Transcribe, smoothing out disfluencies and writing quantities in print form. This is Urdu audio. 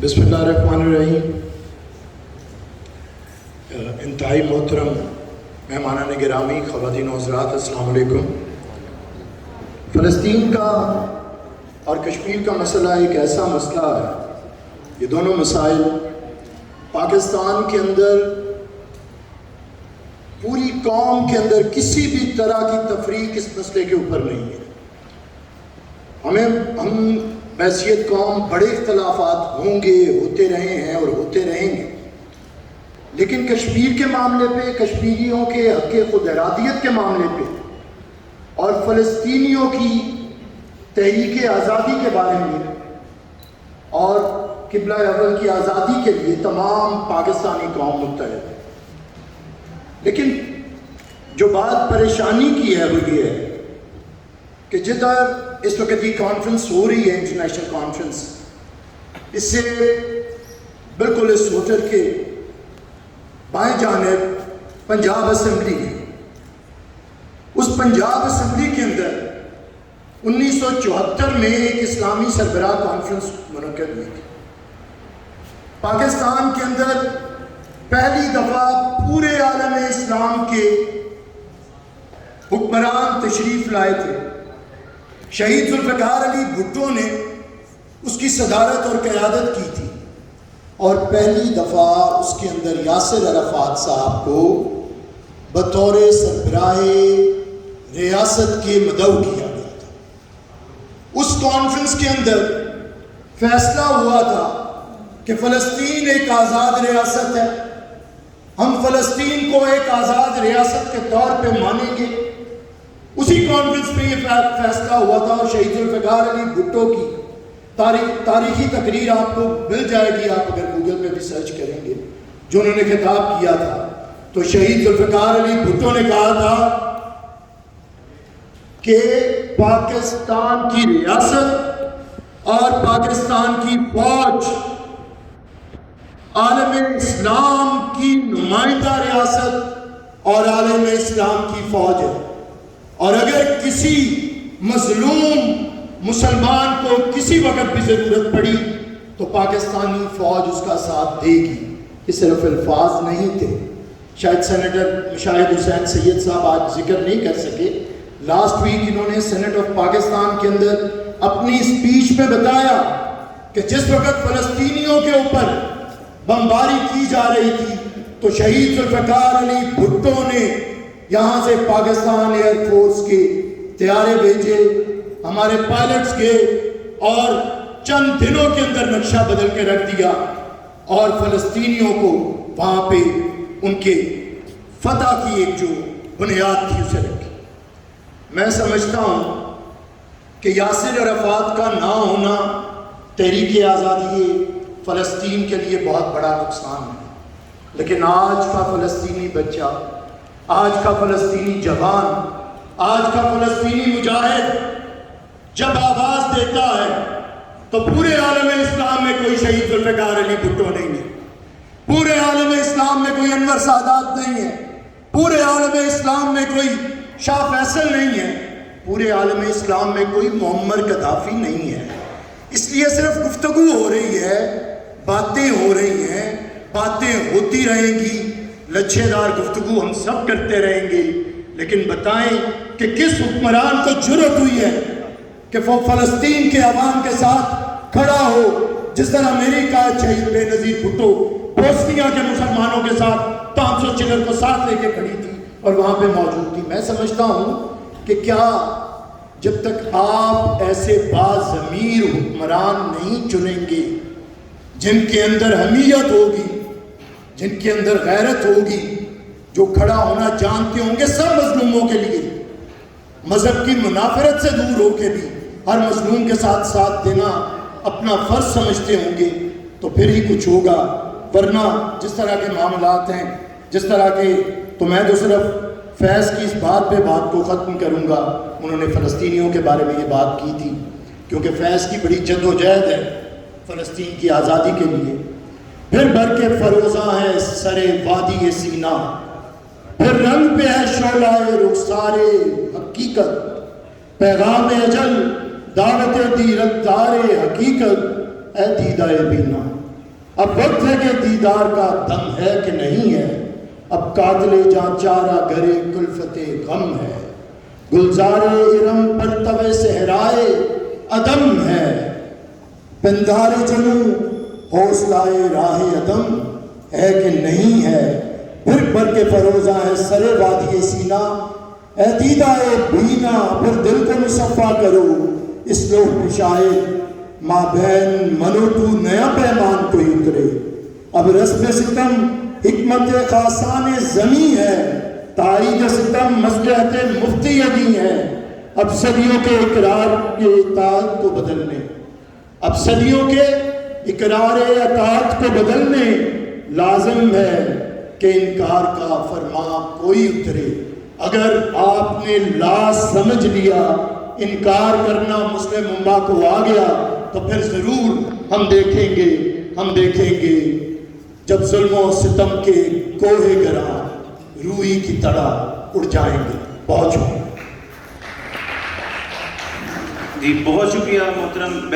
بسم اللہ الرحمن الرحیم. انتہائی محترم مہمانان گرامی، خواتین و حضرات، السلام علیکم. فلسطین کا اور کشمیر کا مسئلہ ایک ایسا مسئلہ ہے، یہ دونوں مسائل پاکستان کے اندر پوری قوم کے اندر کسی بھی طرح کی تفریق اس مسئلے کے اوپر نہیں ہے. ہم بحیثیت قوم بڑے اختلافات ہوں گے، ہوتے رہے ہیں اور ہوتے رہیں گے، لیکن کشمیر کے معاملے پہ، کشمیریوں کے حق خود ارادیت کے معاملے پہ اور فلسطینیوں کی تحریک آزادی کے بارے میں اور قبلہ اول کی آزادی کے لیے تمام پاکستانی قوم متحد ہے. لیکن جو بات پریشانی کی ہے وہ یہ ہے کہ جدھر اس وقت یہ کانفرنس ہو رہی ہے، انٹرنیشنل کانفرنس، اس سے بالکل اس ہوٹل کے بائیں جانب پنجاب اسمبلی ہے. اس پنجاب اسمبلی کے اندر 1974 میں ایک اسلامی سربراہ کانفرنس منعقد ہوئی تھی. پاکستان کے اندر پہلی دفعہ پورے عالم اسلام کے حکمران تشریف لائے تھے. شہید ذوالفقار علی بھٹو نے اس کی صدارت اور قیادت کی تھی، اور پہلی دفعہ اس کے اندر یاسر عرفات صاحب کو بطور سربراہ ریاست کے مدعو کیا گیا تھا. اس کانفرنس کے اندر فیصلہ ہوا تھا کہ فلسطین ایک آزاد ریاست ہے، ہم فلسطین کو ایک آزاد ریاست کے طور پہ مانیں گے. اسی کانفرنس میں یہ فیصلہ ہوا تھا، اور شہید ذوالفقار علی بھٹو کی تاریخی تقریر آپ کو مل جائے گی، آپ اگر گوگل پہ بھی سرچ کریں گے، جو انہوں نے خطاب کیا تھا. تو شہید ذوالفقار علی بھٹو نے کہا تھا کہ پاکستان کی ریاست اور پاکستان کی فوج عالم اسلام کی نمائندہ ریاست اور عالم اسلام کی فوج ہے، اور اگر کسی مظلوم مسلمان کو کسی وقت بھی ضرورت پڑی تو پاکستانی فوج اس کا ساتھ دے گی. یہ صرف الفاظ نہیں تھے. شاید سینیٹر مشاہد حسین سید صاحب آج ذکر نہیں کر سکے، لاسٹ ویک انہوں نے سینٹ آف پاکستان کے اندر اپنی اسپیچ میں بتایا کہ جس وقت فلسطینیوں کے اوپر بمباری کی جا رہی تھی تو شہید ذوالفقار علی بھٹو نے یہاں سے پاکستان ایئر فورس کے طیارے بھیجے، ہمارے پائلٹس گئے اور چند دنوں کے اندر نقشہ بدل کے رکھ دیا، اور فلسطینیوں کو وہاں پہ ان کے فتح کی ایک جو بنیاد تھی اسے رکھی. میں سمجھتا ہوں کہ یاسر عرفات کا نہ ہونا تحریک آزادی فلسطین کے لیے بہت بڑا نقصان ہے، لیکن آج کا فلسطینی بچہ، آج کا فلسطینی جوان، آج کا فلسطینی مجاہد جب آواز دیتا ہے تو پورے عالم اسلام میں کوئی شہید ذوالفقار علی بھٹو نہیں ہے، پورے عالم اسلام میں کوئی انور سادات نہیں ہے، پورے عالم اسلام میں کوئی شاہ فیصل نہیں ہے، پورے عالم اسلام میں کوئی معمر قذافی نہیں ہے. اس لیے صرف گفتگو ہو رہی ہے، باتیں ہو رہی ہیں، باتیں ہوتی رہیں گی، لچھے دار گفتگو ہم سب کرتے رہیں گے، لیکن بتائیں کہ کس حکمران کو جرأت ہوئی ہے کہ وہ فلسطین کے عوام کے ساتھ کھڑا ہو، جس طرح امریکہ شہید بے نظیر بھٹو بوسنیا کے مسلمانوں کے ساتھ 500 چلر کو ساتھ لے کے کھڑی تھی اور وہاں پہ موجود تھی. میں سمجھتا ہوں کہ کیا جب تک آپ ایسے باضمیر حکمران نہیں چنیں گے جن کے اندر حمیت ہوگی، جن کے اندر غیرت ہوگی، جو کھڑا ہونا جانتے ہوں گے سب مظلوموں کے لیے، مذہب کی منافرت سے دور ہو کے بھی ہر مظلوم کے ساتھ ساتھ دینا اپنا فرض سمجھتے ہوں گے، تو پھر ہی کچھ ہوگا. ورنہ جس طرح کے معاملات ہیں، جس طرح کے، تو میں تو صرف فیض کی اس بات پہ بات کو ختم کروں گا. انہوں نے فلسطینیوں کے بارے میں یہ بات کی تھی کیونکہ فیض کی بڑی جد و جہد ہے فلسطین کی آزادی کے لیے. پھر بھر کے فروزاں ہے سر وادی سینہ، پھر رنگ پہ ہے شعلہ رخسار حقیقت، پیغام اجل دعوت دیدار حقیقت اے دیدہ بینا. اب وقت ہے کہ دیدار کا دم ہے کہ نہیں ہے. اب قاتل جاں چارہ گرے کلفت غم ہے. گلزار ارم پر طوے صحرائے عدم ہے. پندار جنوں حوصلہ راہ عدم ہے کہ نہیں ہے. پھر بر کے فروزہ ہے سر وادی سینہ. اے دیدہ بینا پھر دل کو مصفا کرو. اس لوح پشائے مابین منو تو نیا پیمان کوئی اترے. اب رسم ستم حکمت خاصان زمیں ہے. تاریخ ستم مصلحت مفتی ادی ہے. اب صدیوں کے اقرار کے اطاعت کو بدلنے اب صدیوں کے اقرار اطاعت کو بدلنے لازم ہے کہ انکار کا فرما کوئی اترے. اگر آپ نے لا سمجھ لیا انکار کرنا مسلم امہ کو آ گیا تو پھر ضرور ہم دیکھیں گے جب ظلم و ستم کے کوہ گراں روئی کی طرح اڑ جائیں گے. بہت شکریہ. جی بہت شکریہ محترم